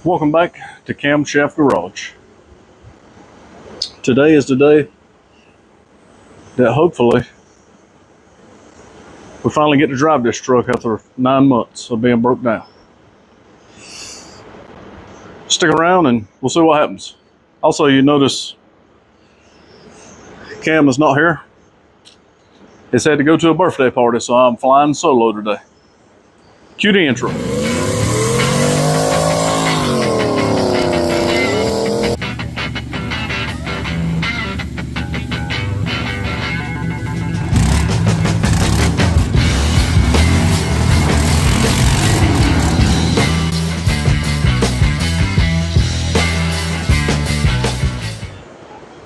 Welcome back to Camshaft Garage. Today is the day that hopefully we finally get to drive this truck after 9 months of being broke down. Stick around and we'll see what happens. Also, you notice Cam is not here. He's had to go to a birthday party, so I'm flying solo today. Cue the intro.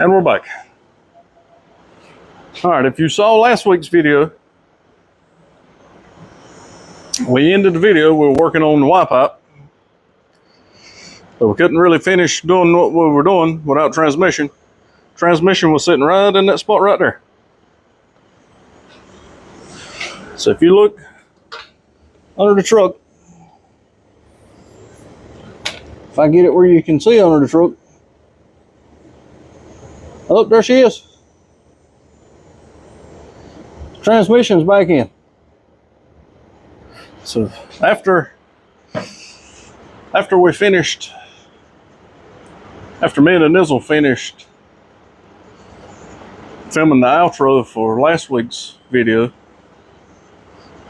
And we're back. All right, if you saw last week's video, we ended the video, we were working on the Y pipe, but we couldn't really finish doing what we were doing without transmission. Transmission was sitting right in that spot right there. So if you look under the truck, if I get it where you can see under the truck, oh, there she is. Transmission's back in. So after we finished, after me and Nizzle finished filming the outro for last week's video,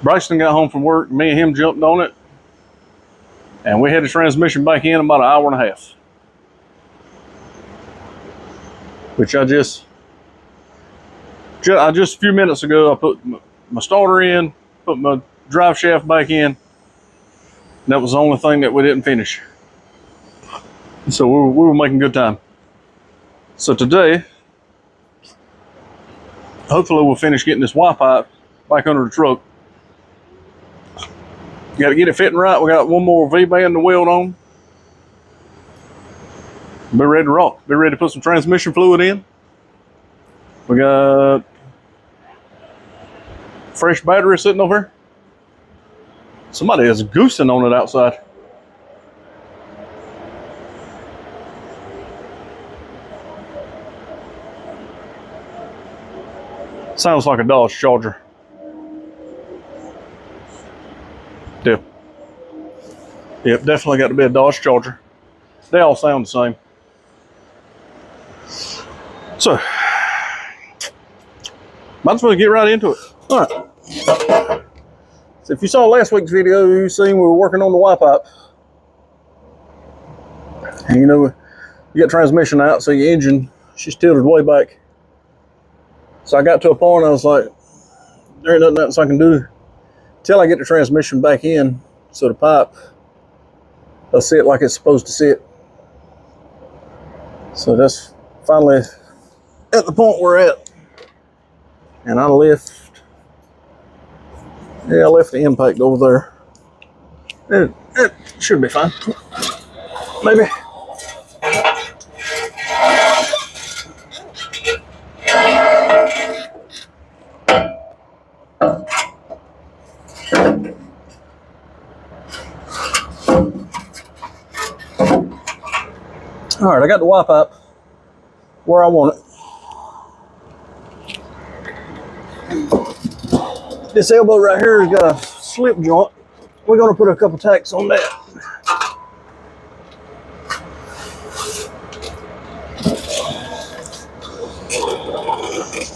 Bryson got home from work, me and him jumped on it, and we had the transmission back in about an hour and a half. Which I just a few minutes ago, I put my starter in, put my drive shaft back in. That was the only thing that we didn't finish. So we were making good time. So today, hopefully we'll finish getting this Y pipe back under the truck. Got to get it fitting right. We got one more V-band to weld on. Be ready to rock. Be ready to put some transmission fluid in. We got fresh battery sitting over here. Somebody is goosing on it outside. Sounds like a Dodge Charger. Yep. Yep, definitely got to be a Dodge Charger. They all sound the same. So, might as well get right into it. All right. So if you saw last week's video, you seen we were working on the Y pipe. And you know, you got transmission out, so your engine, she's tilted way back. So I got to a point, I was like, there ain't nothing else I can do till I get the transmission back in, so the pipe will sit like it's supposed to sit. So that's finally at the point we're at. And I left the impact over there. It should be fine. Maybe. All right, I got the Y pipe where I want it. This elbow right here has got a slip joint. We're going to put a couple tacks on that.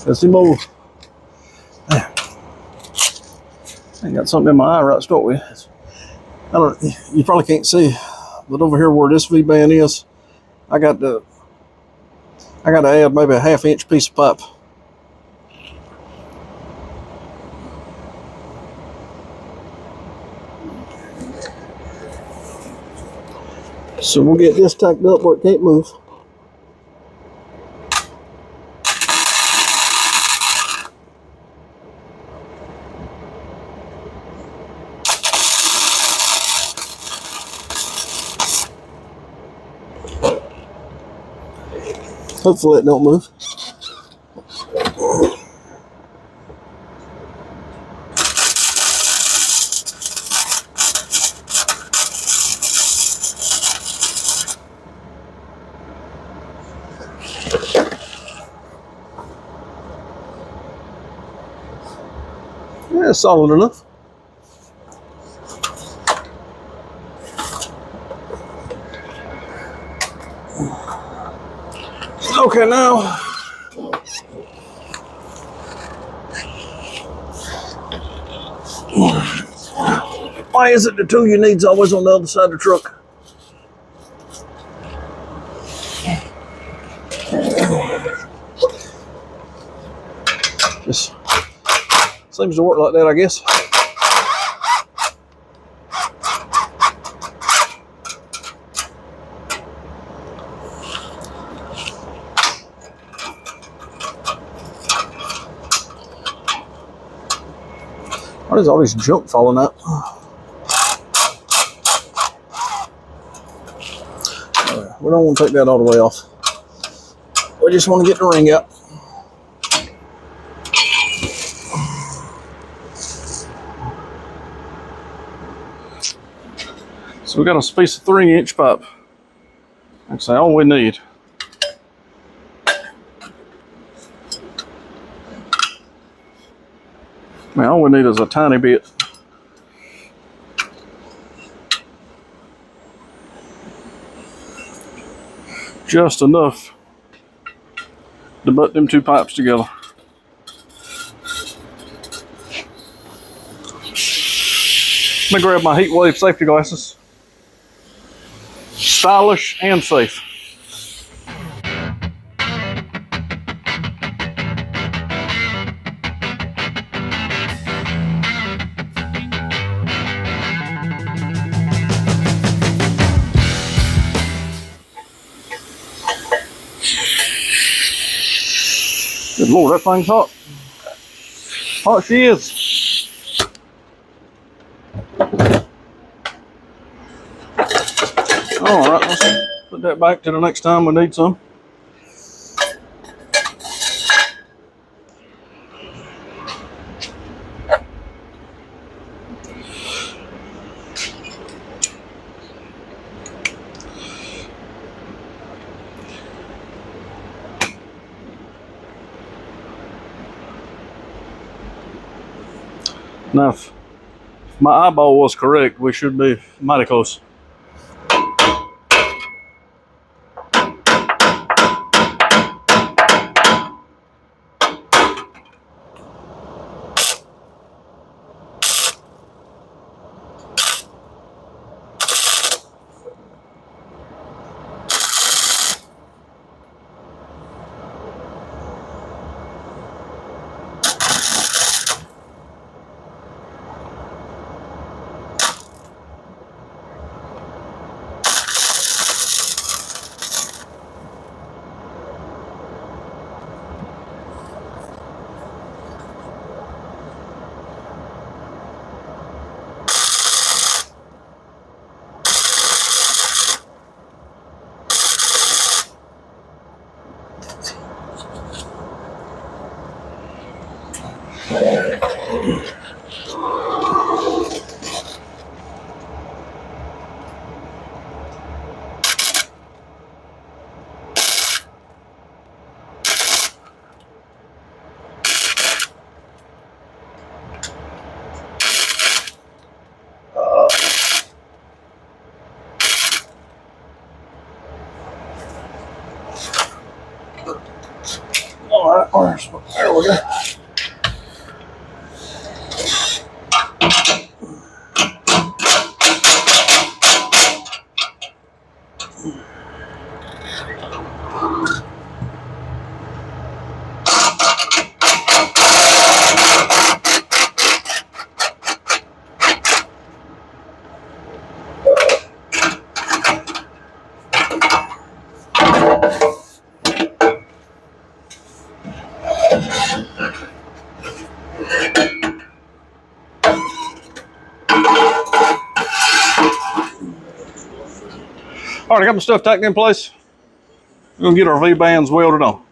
Let's see more. I got something in my eye right to start with. You probably can't see, but over here where this V-band is, I got to add maybe a 1/2 inch piece of pipe. So we'll get this tacked up where it can't move. Hopefully it don't move. That's solid enough. Okay, now why is it the tool you need's always on the other side of the truck? Just seems to work like that, I guess. Why is all this junk falling out? We don't want to take that all the way off. We just want to get the ring out. So we got a piece of 3-inch pipe. That's all we need. Man, all we need is a tiny bit. Just enough to butt them two pipes together. Let me grab my heat wave safety glasses. Stylish and safe. Good Lord, that thing's hot. Hot she is. All right, let's put that back to the next time we need some. Now, if my eyeball was correct, we should be mighty close. All right, there we go. All right, I got my stuff tacked in place. We're gonna get our V-bands welded on.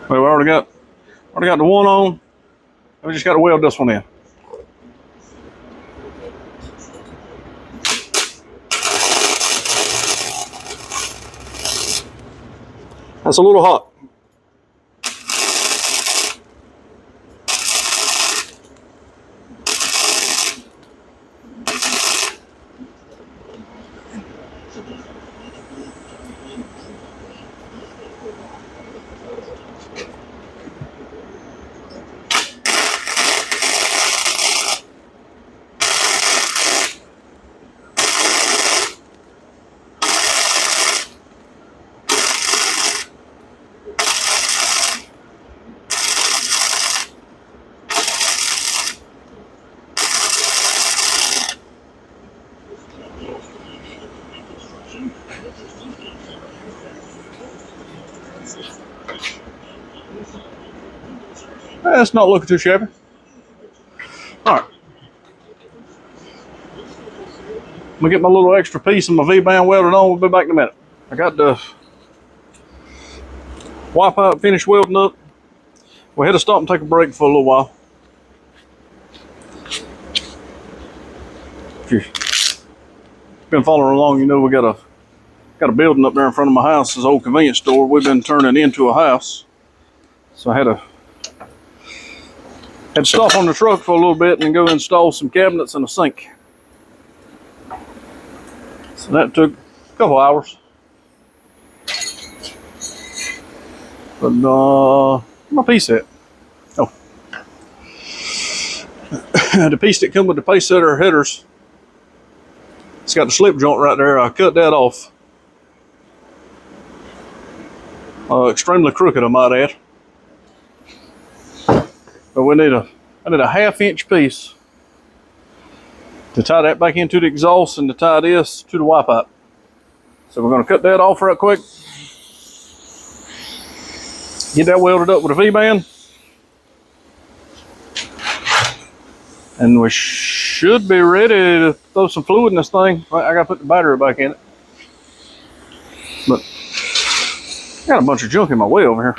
Well, we already got the one on. We just got to weld this one in. That's a little hot. That's not looking too shabby. All right. I'm gonna get my little extra piece of my V-band welded on. We'll be back in a minute. I got the wipeout finished welding up. We had to stop and take a break for a little while. If you've been following along, you know we got a building up there in front of my house. It's an old convenience store. We've been turning it into a house. So I had to stop on the truck for a little bit and go install some cabinets and a sink. So that took a couple hours. But my piece at? Oh. The piece that come with the pace setter headers, it's got the slip joint right there. I cut that off. Extremely crooked, I might add. But I need a 1/2 inch piece to tie that back into the exhaust and to tie this to the wipeout. So we're going to cut that off right quick. Get that welded up with a V-band. And we should be ready to throw some fluid in this thing. I got to put the battery back in it. But I got a bunch of junk in my way over here.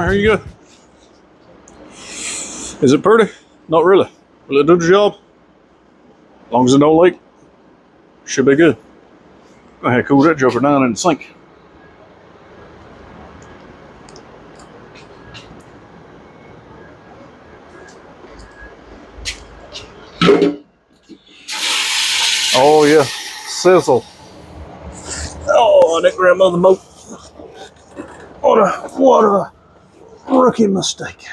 There you go. Is it pretty? Not really. Will it do the job? As long as it don't leak, should be good. Go ahead, cool that joker down in the sink. Oh yeah, sizzle. Oh, that grandmother boat. What a rookie mistake.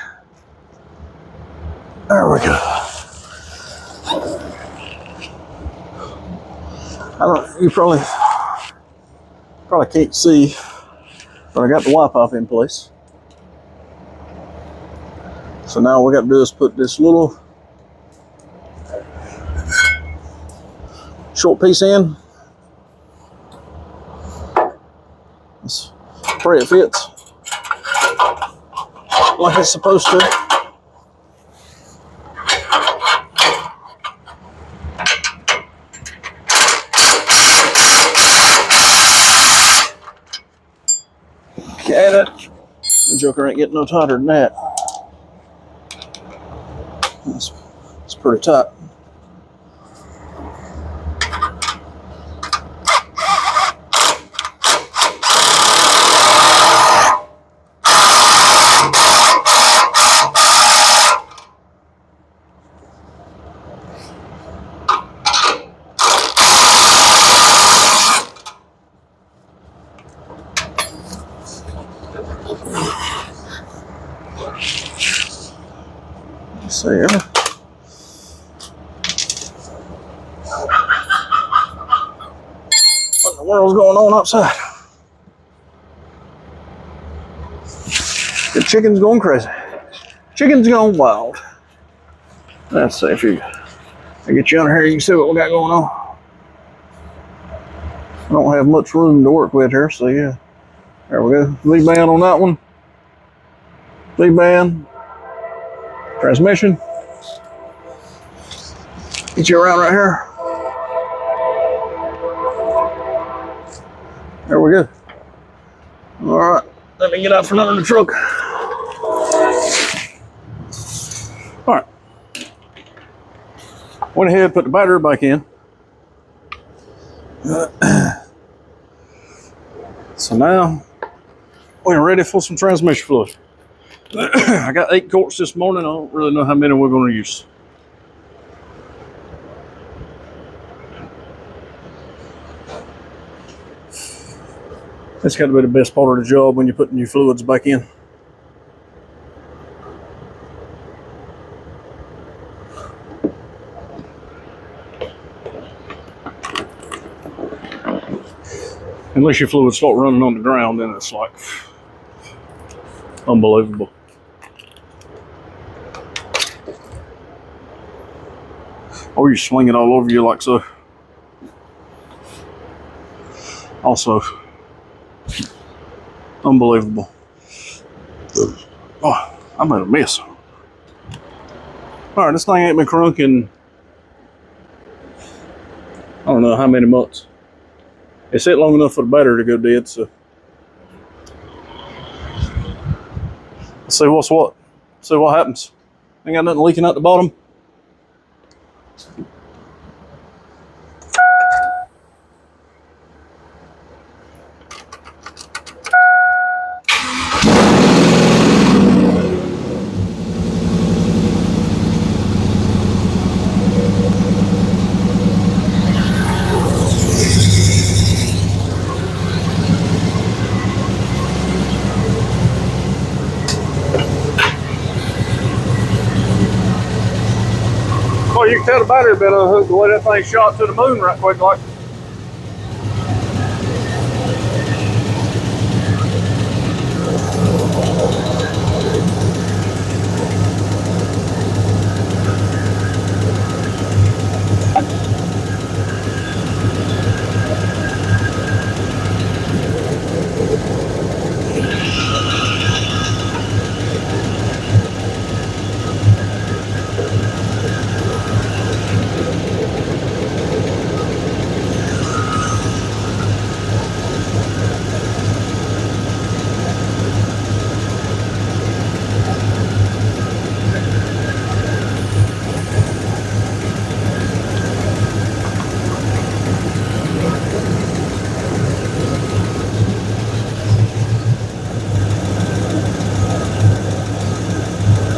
There we go. You probably can't see, but I got the wipe off in place. So now what we got to do is put this little short piece in. Let's pray it fits like it's supposed to. Okay, the joker ain't getting no tighter than that. It's pretty tight. See here. the world's going on outside? The chicken's going crazy. Chicken's going wild. Let's see if I get you under here, you can see what we got going on. I don't have much room to work with here, so yeah. There we go. V-band on that one. V-band. Transmission. Get you around right here. There we go. All right, let me get out from under the truck. All right. Went ahead, put the battery back in. So now we're ready for some transmission fluid. I got 8 quarts this morning. I don't really know how many we're going to use. That's got to be the best part of the job when you put new fluids back in. Unless your fluids start running on the ground, then it's like unbelievable. Or you swing it all over you like so. Also, unbelievable. Oh, I made a mess. All right, this thing ain't been crunking, I don't know how many months. It's set long enough for the battery to go dead, so let's see what's what. See what happens. Ain't got nothing leaking out the bottom. Well, you can tell the battery been unhooked the way that thing shot to the moon right quick like.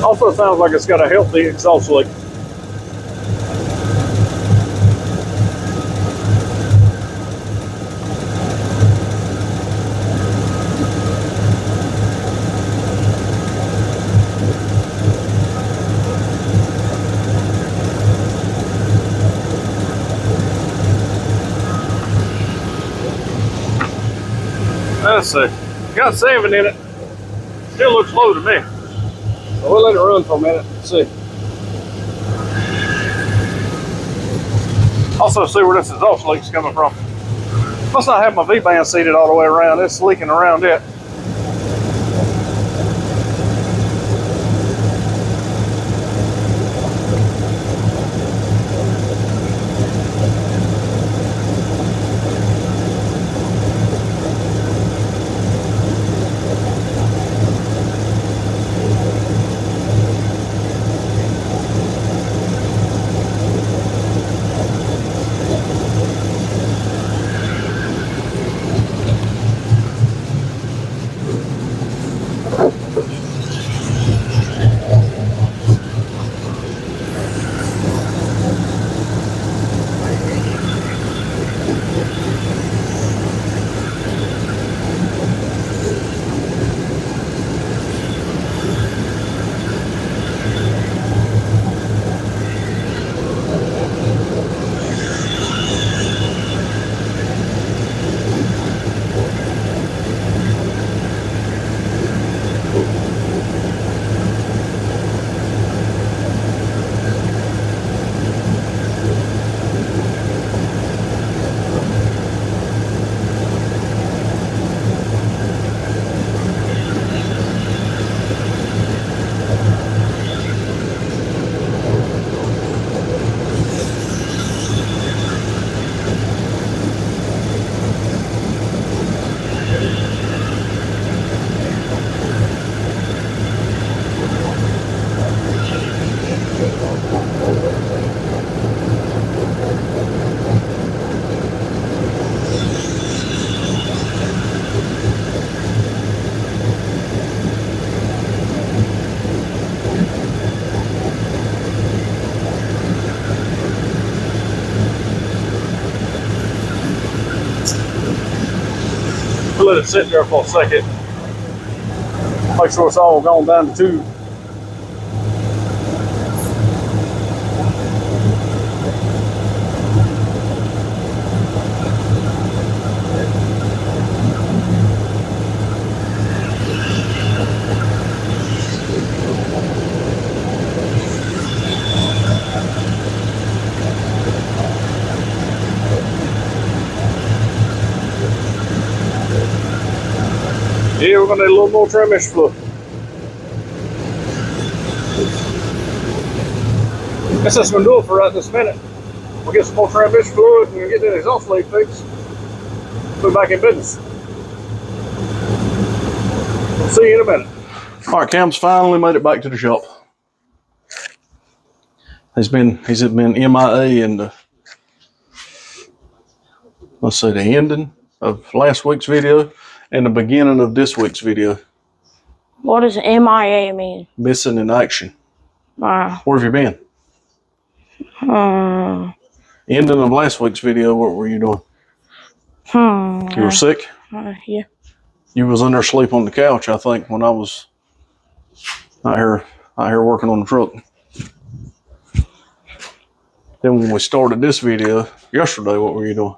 Also sounds like it's got a healthy exhaust leak. Let's see. Got 7 in it. Still looks low to me. So we'll let it run for a minute and see. Also see where this exhaust leak's coming from. Must not have my V-band seated all the way around. It's leaking around it. let it sit there for a second. Make sure it's all gone down the tube. Yeah, we're gonna need a little more transmission fluid. Guess that's gonna do it for right this minute. We'll get some more transmission fluid and we'll get that exhaust leak fixed. We'll be back in business. We'll see you in a minute. All right, Cam's finally made it back to the shop. He's been MIA in the, let's see, the ending of last week's video and the beginning of this week's video. What does MIA mean? Missing in action. Wow. Where have you been? Ending of last week's video, what were you doing? You were sick? Yeah. You was under asleep on the couch, I think, when I was out here working on the truck. Then when we started this video yesterday, what were you doing?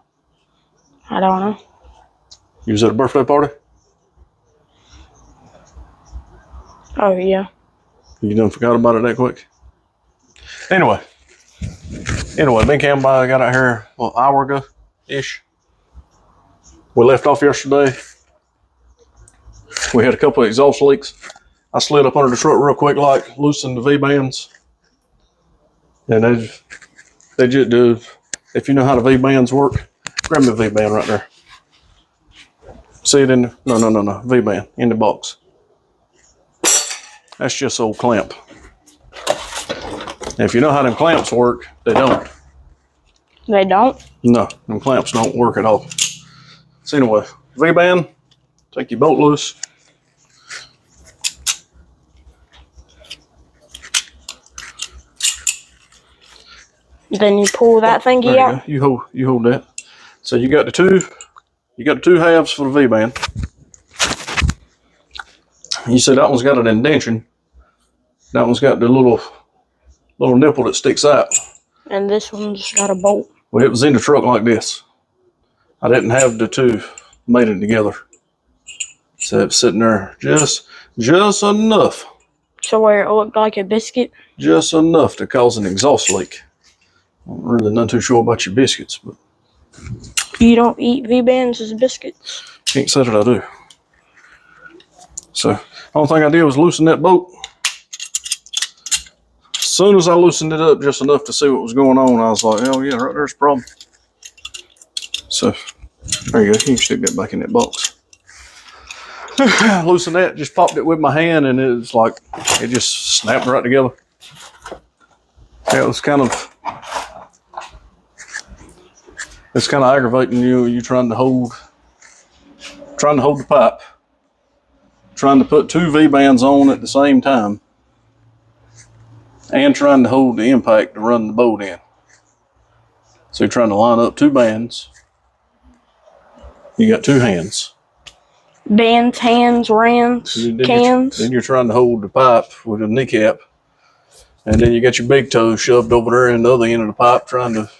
I don't know. You was at a birthday party? Oh, yeah. You done forgot about it that quick? Anyway, me and Cam got out here, well, an hour ago-ish. We left off yesterday. We had a couple of exhaust leaks. I slid up under the truck real quick, like loosened the V-bands. And they just do, if you know how the V-bands work, grab me a V-band right there. See it in the, no, V-band in the box. That's just old clamp. And if you know how them clamps work, they don't. They don't? No, them clamps don't work at all. So anyway, V-band, take your bolt loose. Then you pull that thingy out. You hold that. So you got the two halves for the V-band. You see that one's got an indentation. That one's got the little nipple that sticks out. And this one's got a bolt. Well, it was in the truck like this. I didn't have the two mated together. So it's sitting there just enough. So where it looked like a biscuit? Just enough to cause an exhaust leak. I'm really not too sure about your biscuits, but You don't eat V-bands as biscuits? can't say that I do. So the only thing I did was loosen that bolt. As soon as I loosened it up just enough to see what was going on, I was like, oh yeah, right there's a problem. So there you go, you can stick that back in that box. Loosened that, just popped it with my hand, and it was like, it just snapped right together. Yeah, it was kind of, it's kind of aggravating you trying to hold the pipe, trying to put two V-bands on at the same time, and trying to hold the impact to run the boat in. So you're trying to line up two bands. You got two hands. Bands, hands, rams, cans. Then you're trying to hold the pipe with a kneecap. And then you got your big toe shoved over there in the other end of the pipe, trying to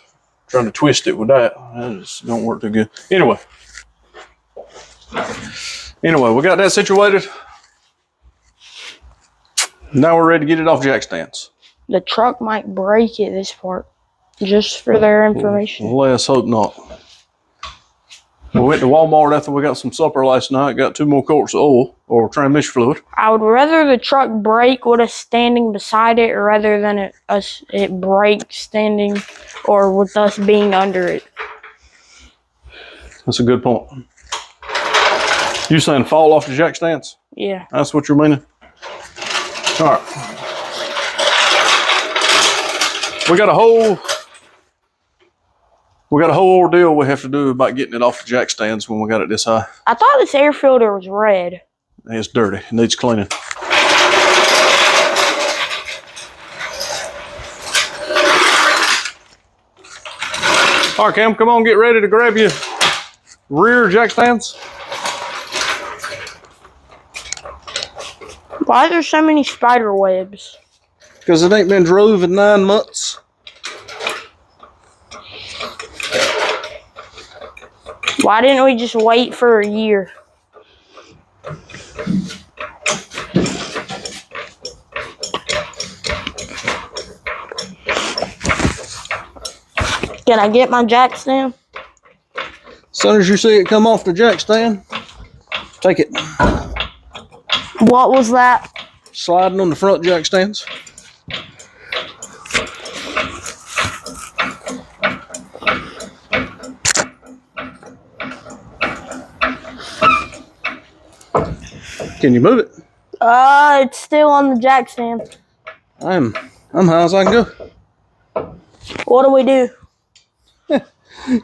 twist it with that. That just don't work too good. Anyway, we got that situated. Now we're ready to get it off jack stands. The truck might break at this part, just for their information. Let's hope not. We went to Walmart after we got some supper last night, got 2 more quarts of oil or transmission fluid. I would rather the truck break with us standing beside it rather than it break standing or with us being under it. That's a good point. You saying fall off the jack stands? Yeah. That's what you're meaning? All right. We got a whole ordeal we have to do about getting it off the jack stands when we got it this high. I thought this air filter was red. It's dirty. It needs cleaning. All right, Cam, come on, get ready to grab your rear jack stands. Why are there so many spider webs? Because it ain't been drove in 9 months. Why didn't we just wait for a year? Can I get my jack stand? As soon as you see it come off the jack stand, take it. What was that? Sliding on the front jack stands. Can you move it? It's still on the jack stand. I'm high as I can go. What do we do?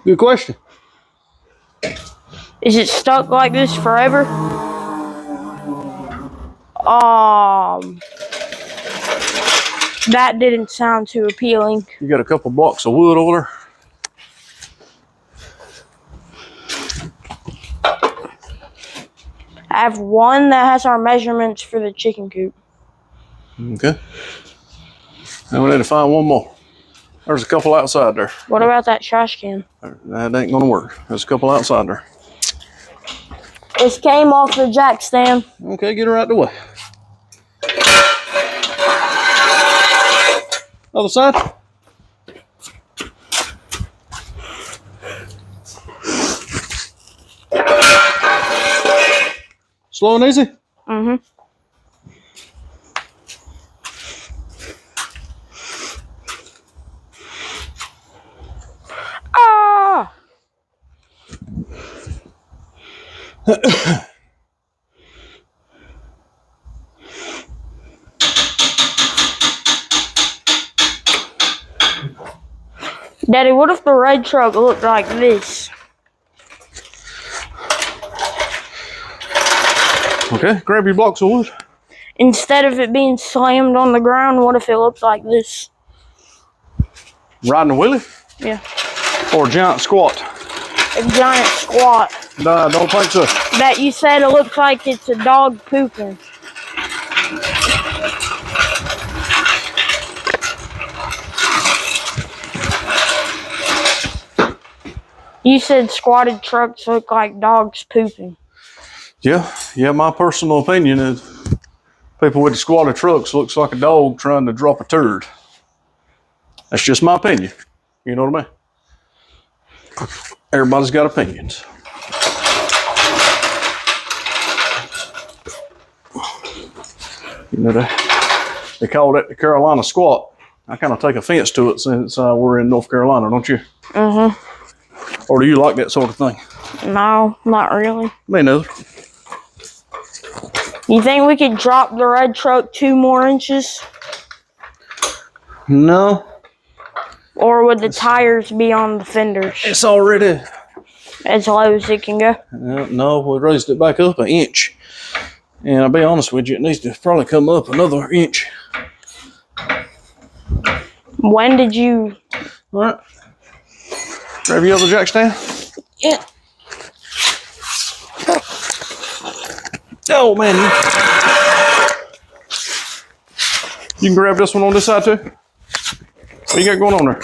Good question. Is it stuck like this forever? That didn't sound too appealing. You got a couple blocks of wood over there. I have one that has our measurements for the chicken coop. Okay. Now we need to find one more. There's a couple outside there. What about that trash can? That ain't gonna work. There's a couple outside there. It came off the jack stand. Okay, get her out the way. Other side. Slow and easy? Mm-hmm. Ah! Daddy, what if the red truck looked like this? Okay, grab your blocks of wood. Instead of it being slammed on the ground, what if it looked like this? Riding a wheelie? Yeah. Or a giant squat? A giant squat. No, I don't think so. That you said it looks like it's a dog pooping. You said squatted trucks look like dogs pooping. Yeah, my personal opinion is people with the squatted trucks looks like a dog trying to drop a turd. That's just my opinion. You know what I mean? Everybody's got opinions. You know, they call that the Carolina squat. I kind of take offense to it since we're in North Carolina, don't you? Mm-hmm. Or do you like that sort of thing? No, not really. Me neither. You think we could drop the red truck 2 more inches? No. Or would the tires be on the fenders? It's already... As low as it can go? No, we raised it back up 1 inch. And I'll be honest with you, it needs to probably come up another 1 inch. When did you... All right. Grab your other jack stand. Yeah. Oh, man. You can grab this one on this side, too. What you got going on there?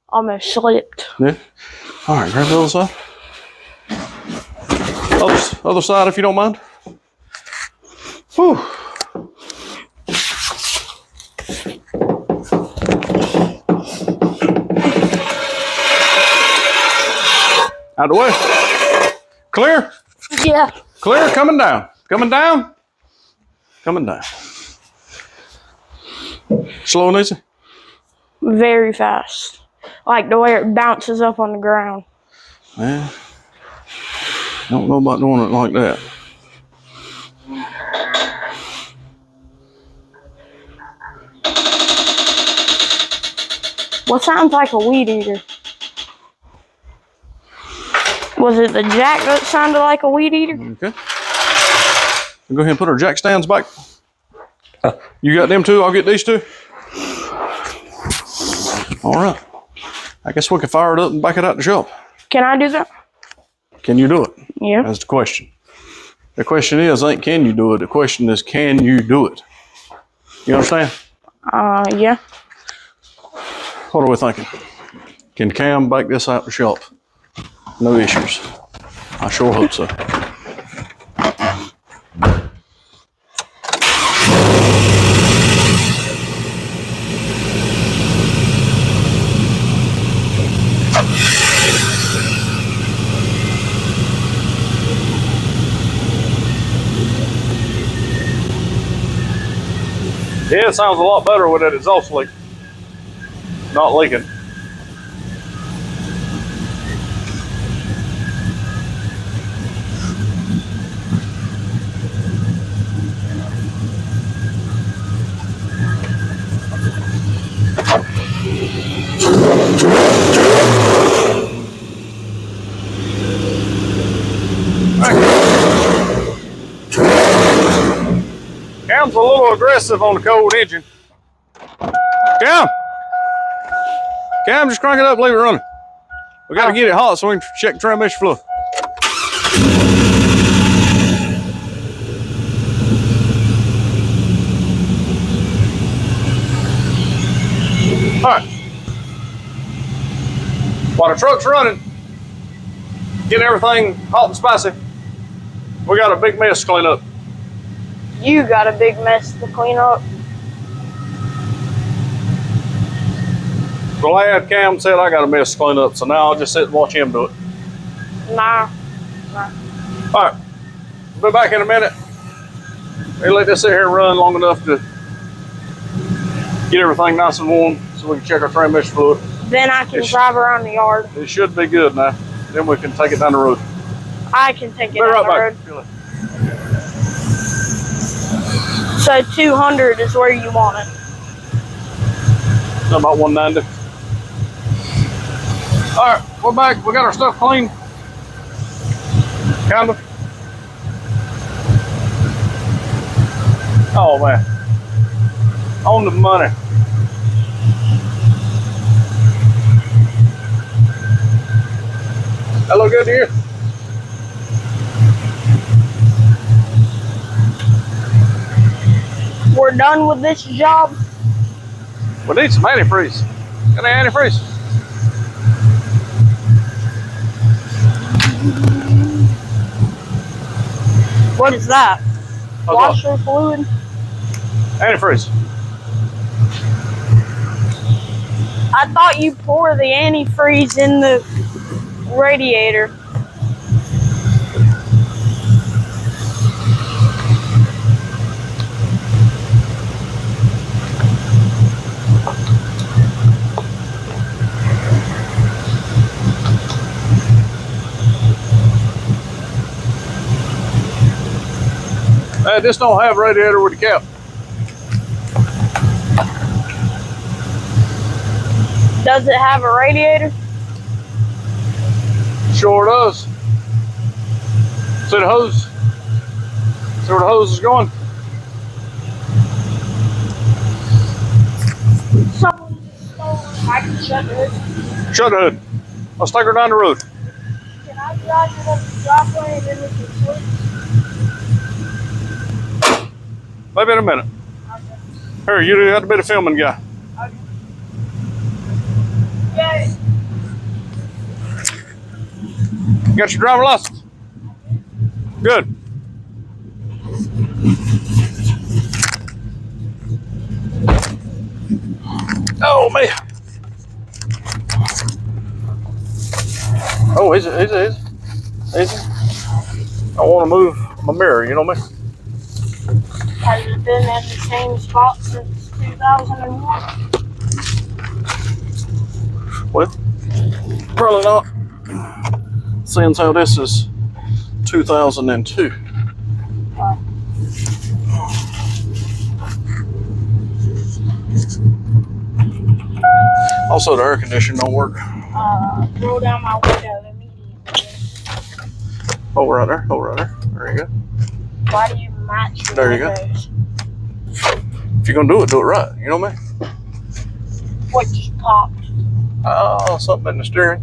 Almost slipped. Yeah. All right, grab the other side. Other side, if you don't mind. Whew. Out the way. Clear? Yeah. Clear, coming down. Coming down. Coming down. Slow and easy? Very fast. Like the way it bounces up on the ground. Yeah. Don't know about doing it like that. What sounds like a weed eater? Was it the jack that sounded like a weed eater? Okay. We'll go ahead and put our jack stands back. You got them two? I'll get these two. All right. I guess we can fire it up and back it out the shop. Can I do that? Can you do it? Yeah. That's the question. The question is, ain't can you do it? The question is, can you do it? You understand? Yeah. What are we thinking? Can Cam bake this out the shop? No issues. I sure hope so. Yeah, it sounds a lot better with that exhaust leak not leaking. Cam's a little aggressive on the cold engine. Cam, just crank it up, leave it running. We gotta get it hot so we can check transmission fluid. All right. While the truck's running, getting everything hot and spicy, we got a big mess to clean up. You got a big mess to clean up. The lad Cam said I got a mess to clean up, so now I'll just sit and watch him do it. Nah. All right, we'll be back in a minute. We'll let this sit here and run long enough to get everything nice and warm so we can check our transmission fluid. Then I can drive around the yard. It should be good now. Then we can take it down the road. I can take it Be down right the road. back. So 200 is where you want it. About 190. All right, we're back. We got our stuff clean. Kind of. Oh man. On the money. That look good to you? We're done with this job. We need some antifreeze. Got any antifreeze? What is that? Washer fluid? Antifreeze. I thought you pour the antifreeze in the radiator. This don't have radiator with the cap. Does it have a radiator? Sure does. See the hose? See where the hose is going? I can shut the hood. Shut the hood. Let's take her down the road. Can I drive it up the driveway and then we can switch? Maybe in a minute. Okay. Here, you have to be the filming guy. Okay. Yay. You got your driver's license? Good. Oh man. Oh, easy. I want to move my mirror, you know me? Has it been at the same spot since 2001? Well, probably not. Since how this is 2002. Also, the air conditioning don't work. Roll down my window immediately. Oh, right there. There you go. Why do you match your There you go. windows? If you're gonna do it right. You know me? What just popped? Oh, something in the steering.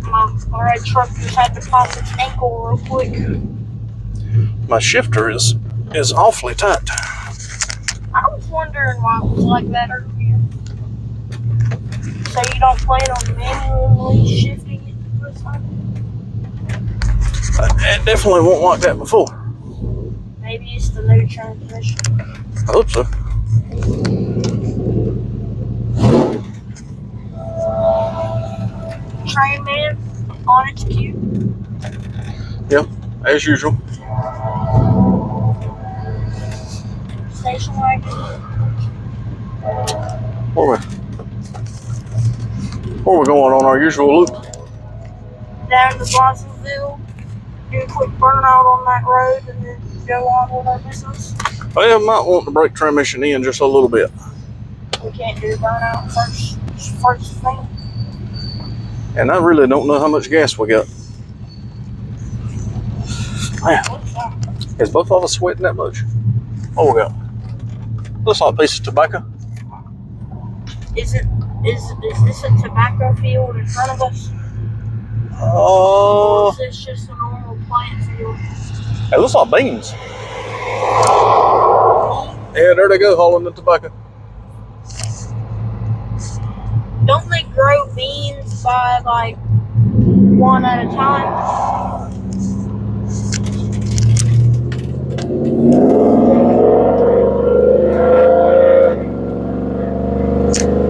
Mom. Alright, truck just had to pop its ankle real quick. My shifter is awfully tight. I was wondering why it was like that earlier. So you don't plan on manually shifting it this time? It definitely won't like that before. Maybe it's the new transmission. I hope so. Train man on its cue. Yeah, as usual. Station wagon. Where we going on our usual loop? Down to Blossomville. Do a quick burnout on that road and then go on with our business. Well, might want to break transmission in just a little bit. We can't do burnout first thing. And I really don't know how much gas we got. Man, is both of us sweating that much? Oh, we got. Looks like a piece of tobacco. Is this a tobacco field in front of us? Oh. Or is this just a normal plant field? It looks like beans. Yeah, there they go, hauling the tobacco. Don't they grow beans by like one at a time?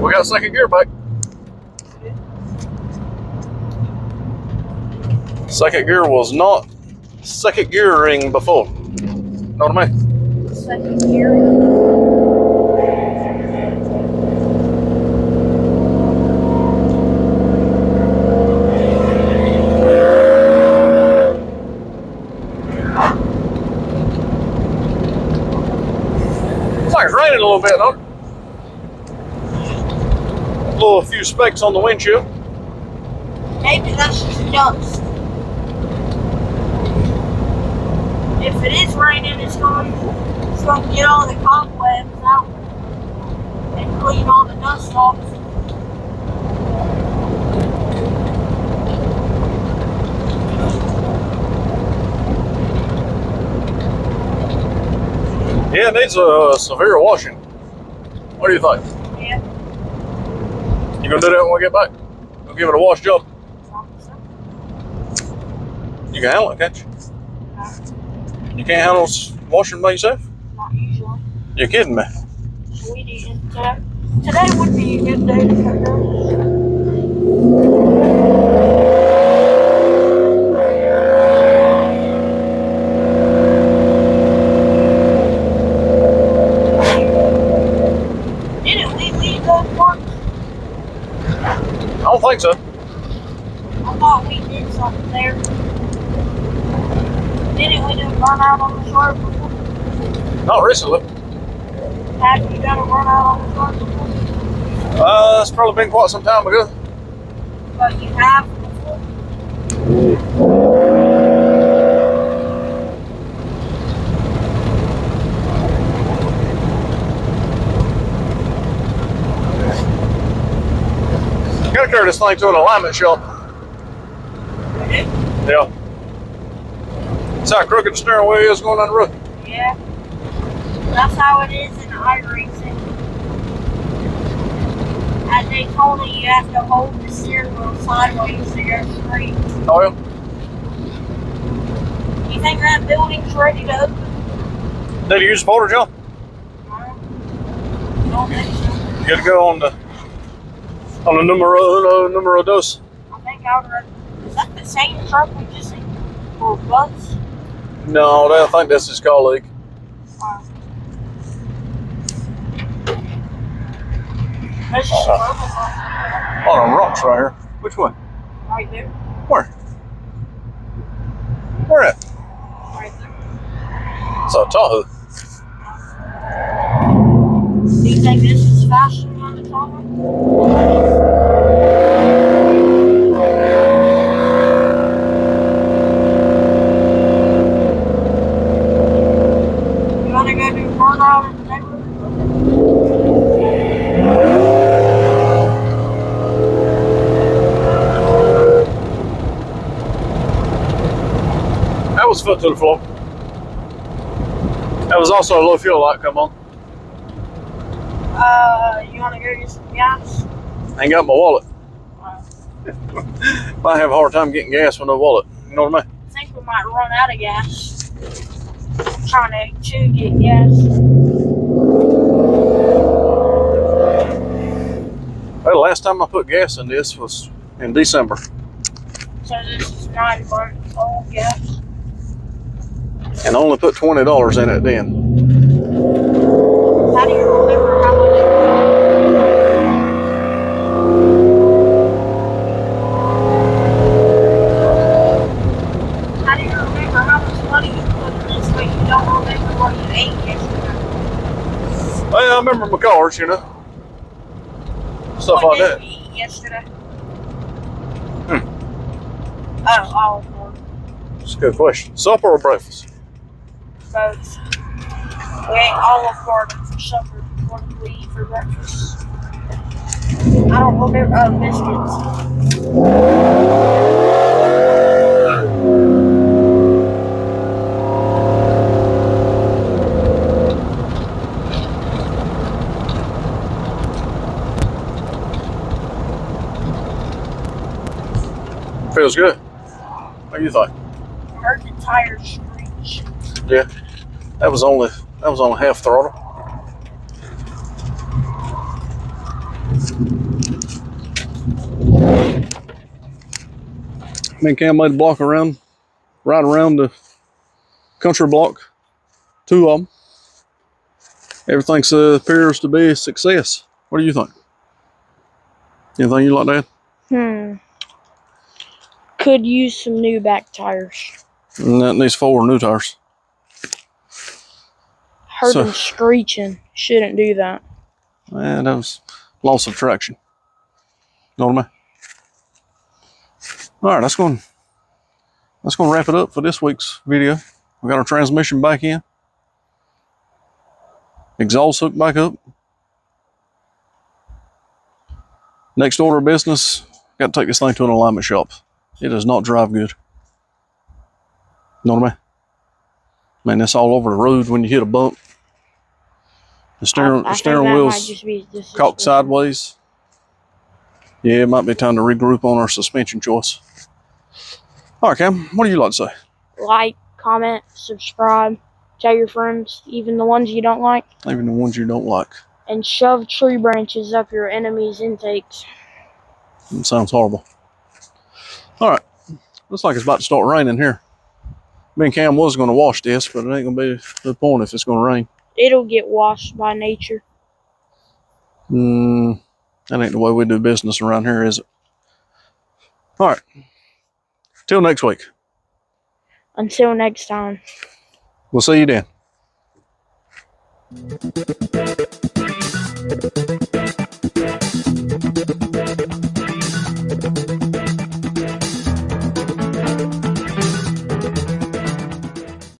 We got a second gear back. Second gear was not second gearing before. Know what I mean? Second gear. It's like it's raining a little bit, don't it? A few specks on the windshield. Maybe that's just dust. If it is raining, it's going to get all the cobwebs out and clean all the dust off. Yeah, it needs a severe washing. What do you think? Yeah. You gonna do that when we get back? We'll give it a wash job. You can handle it, can't you? No. You can't handle washing by yourself? Not usually. You're kidding me. We didn't. Today would be a good day to cut down. Didn't we leave those parts? I don't think so. I thought we did something there. Didn't we do a burnout on the shore before? Not recently. Have you done a burnout on the shore before? It's probably been quite some time ago. But you have before? Gotta carry this thing to an alignment shop. You did? Yeah. That's how crooked the steering wheel is going down the road. Yeah. That's how it is in iRacing. At Daytona, you have to hold the steering wheel sideways to go straight. Oh, yeah? You think that building's ready to open? Did you use a porter, John? No. Don't think so. You got to go on the numero dos. I think I would rather. Is that the same truck we just seen? Or bus? No, I think that's his colleague. There's just a purple one. On them rocks right here. Which one? Right there. Where? Where at? Right there. It's a Tahoe. Do you think this is faster than the Tahoe? You want to go do a burnout in the neighborhood? foot to the floor. That was also a low fuel light come on. You want to go get some gas? Ain't got my wallet. Might have a hard time getting gas with no wallet. You know what I mean? I think we might run out of gas. I'm trying to get gas. Well, the last time I put gas in this was in December. So this is 9 months old gas. And I only put $20 in it then. How do you remember how much? How do you remember how much money you put in this, but you don't remember what you ate yesterday? Well, I remember my cars, you know. Stuff What like that. did we eat yesterday? Oh, Olive Garden. That's a good question. Supper or breakfast? Both. We ate Olive Garden for supper. What did we eat for breakfast? I don't remember. Oh, biscuits. Feels good. What do you think? I heard the tires screech. Yeah. That was only half throttle. Me and Cam made a block right around the country block. 2 of them. Everything appears to be a success. What do you think? Anything you like that? Could use some new back tires. And that needs 4 new tires. Heard them screeching. Shouldn't do that. And that was loss of traction. Know what I mean? All right, that's going to wrap it up for this week's video. We got our transmission back in. Exhaust hooked back up. Next order of business, got to take this thing to an alignment shop. It does not drive good. Know what I mean? Man, it's all over the road when you hit a bump. The steering wheel's cocked sideways. Yeah, it might be time to regroup on our suspension choice. All right, Cam, what do you like to say? Like, comment, subscribe, tell your friends, even the ones you don't like. Even the ones you don't like. And shove tree branches up your enemy's intakes. That sounds horrible. All right, looks like it's about to start raining here. Me and Cam was going to wash this, but it ain't going to be the point if it's going to rain. It'll get washed by nature. That ain't the way we do business around here, is it? All right. Till next week. Until next time. We'll see you then.